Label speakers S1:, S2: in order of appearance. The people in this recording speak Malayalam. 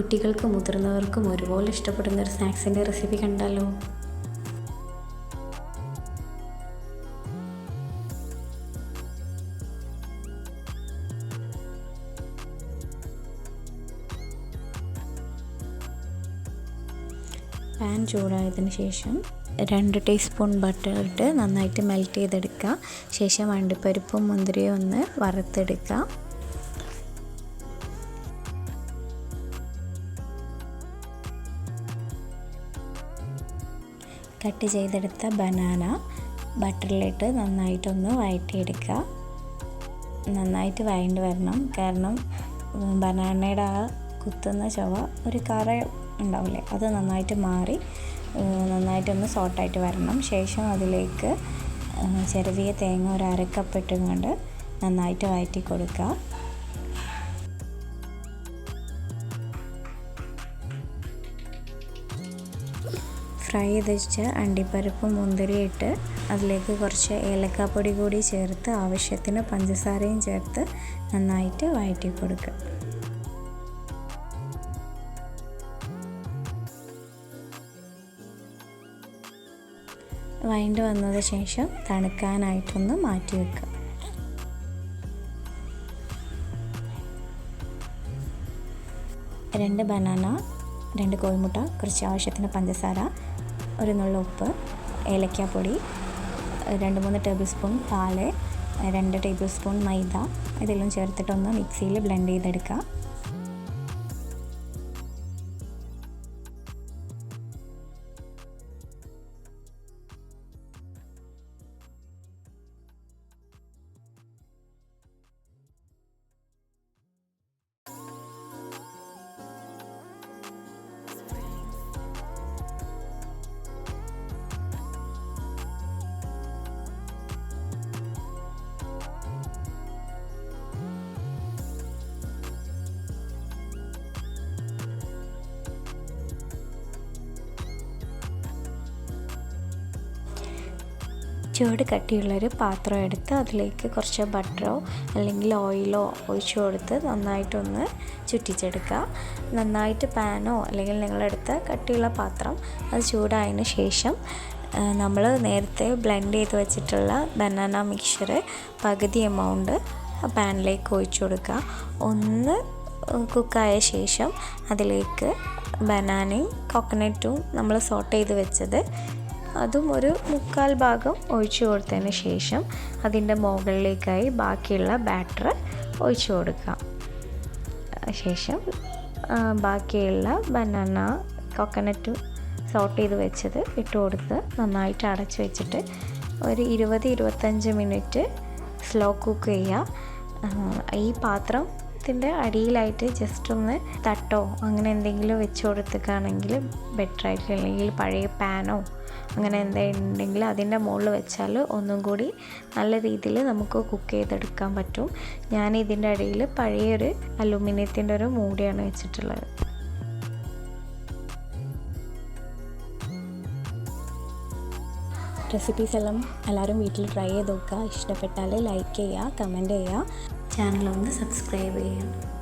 S1: കുട്ടികൾക്കും മുതിർന്നവർക്കും ഒരുപോലെ ഇഷ്ടപ്പെടുന്ന ഒരു സ്നാക്സിൻ്റെ റെസിപ്പി കണ്ടാലോ? പാൻ ചൂടായതിന് ശേഷം 2 ടീസ്പൂൺ ബട്ടർ ഇട്ട് നന്നായിട്ട് മെൽറ്റ് ചെയ്തെടുക്കുക. ശേഷം അണ്ടിപ്പരിപ്പും മുന്തിരിയും ഒന്ന് വറുത്തെടുക്കുക. കട്ട് ചെയ്തെടുത്ത ബനാന ബട്ടറിലിട്ട് നന്നായിട്ടൊന്ന് വഴറ്റിയെടുക്കുക. നന്നായിട്ട് വഴണ്ട് വരണം, കാരണം ബനാനയുടെ ആ കുത്തുന്ന ചുവ ഒരു കറ ഉണ്ടാവില്ലേ, അത് നന്നായിട്ട് മാറി നന്നായിട്ടൊന്ന് സോട്ടായിട്ട് വരണം. ശേഷം അതിലേക്ക് ചെറിയ തേങ്ങ ഒരു 1/2 കപ്പ് ഇട്ടുകൊണ്ട് നന്നായിട്ട് വഴറ്റി കൊടുക്കുക. ഫ്രൈ ചെയ്ത് വെച്ച അണ്ടിപ്പരിപ്പും മുന്തിരി ഇട്ട് അതിലേക്ക് കുറച്ച് ഏലക്കാപ്പൊടി കൂടി ചേർത്ത് ആവശ്യത്തിന് പഞ്ചസാരയും ചേർത്ത് നന്നായിട്ട് വഴറ്റി കൊടുക്കുക. വഴണ്ട് വന്നതിന് ശേഷം തണുക്കാനായിട്ടൊന്ന് മാറ്റി വെക്കുക. രണ്ട് ബനാന, 2 കോഴിമുട്ട, കുറച്ച് ആവശ്യത്തിന് പഞ്ചസാര, ഒരു നുള്ള ഉപ്പ്, ഏലക്കാപ്പൊടി, 2-3 ടേബിൾ സ്പൂൺ പാല്, 2 ടേബിൾ സ്പൂൺ മൈദ ഇതെല്ലാം ചേർത്തിട്ടൊന്ന് മിക്സിയിൽ ബ്ലെൻഡ് ചെയ്തെടുക്കുക. ചൂട് കട്ടിയുള്ളൊരു പാത്രം എടുത്ത് അതിലേക്ക് കുറച്ച് ബട്ടറോ അല്ലെങ്കിൽ ഓയിലോ ഒഴിച്ച് കൊടുത്ത് നന്നായിട്ടൊന്ന് ചുറ്റിച്ചെടുക്കുക. നന്നായിട്ട് പാനോ അല്ലെങ്കിൽ നിങ്ങളെടുത്ത കട്ടിയുള്ള പാത്രം അത് ചൂടായതിന് ശേഷം നമ്മൾ നേരത്തെ ബ്ലെൻഡ് ചെയ്ത് വെച്ചിട്ടുള്ള ബനാന മിക്സ്ചർ പകുതി എമൗണ്ട് പാനിലേക്ക് ഒഴിച്ചു കൊടുക്കുക. ഒന്ന് കുക്കായ ശേഷം അതിലേക്ക് ബനാനയും കോക്കനട്ടും നമ്മൾ സോട്ട് ചെയ്ത് വെച്ചത് അതും ഒരു 1/4 ഭാഗം ഒഴിച്ചു കൊടുത്തതിന് ശേഷം അതിൻ്റെ മുകളിലേക്കായി ബാക്കിയുള്ള ബാറ്റർ ഒഴിച്ചു കൊടുക്കുക. ശേഷം ബാക്കിയുള്ള ബനാന കോക്കനട്ട് സോട്ട് ചെയ്ത് വെച്ചത് ഇട്ട് കൊടുത്ത് നന്നായിട്ട് അടച്ച് വെച്ചിട്ട് ഒരു 20-25 മിനിറ്റ് സ്ലോ കുക്ക് ചെയ്യുക. ഈ പാത്രത്തിൻ്റെ അടിയിലായിട്ട് ജസ്റ്റ് ഒന്ന് തട്ടോ അങ്ങനെ എന്തെങ്കിലും വെച്ച് കൊടുക്കുകയാണെങ്കിൽ ബെറ്റർ ആയിരിക്കും. അല്ലെങ്കിൽ പഴയ പാനോ അങ്ങനെ എന്തെങ്കിലും ഉണ്ടെങ്കിൽ അതിൻ്റെ മുകളിൽ വെച്ചാൽ ഒന്നും കൂടി നല്ല രീതിയിൽ നമുക്ക് കുക്ക് ചെയ്തെടുക്കാൻ പറ്റും. ഞാൻ ഇതിൻ്റെ അടിയിൽ പഴയൊരു അലുമിനിയത്തിൻ്റെ ഒരു മൂടിയാണ് വെച്ചിട്ടുള്ളത്. റെസിപ്പീസ് എല്ലാം എല്ലാവരും വീട്ടിൽ ട്രൈ ചെയ്ത് നോക്കുക. ഇഷ്ടപ്പെട്ടാൽ ലൈക്ക് ചെയ്യുക, കമൻറ്റ് ചെയ്യുക, ചാനലൊന്ന് സബ്സ്ക്രൈബ് ചെയ്യുക.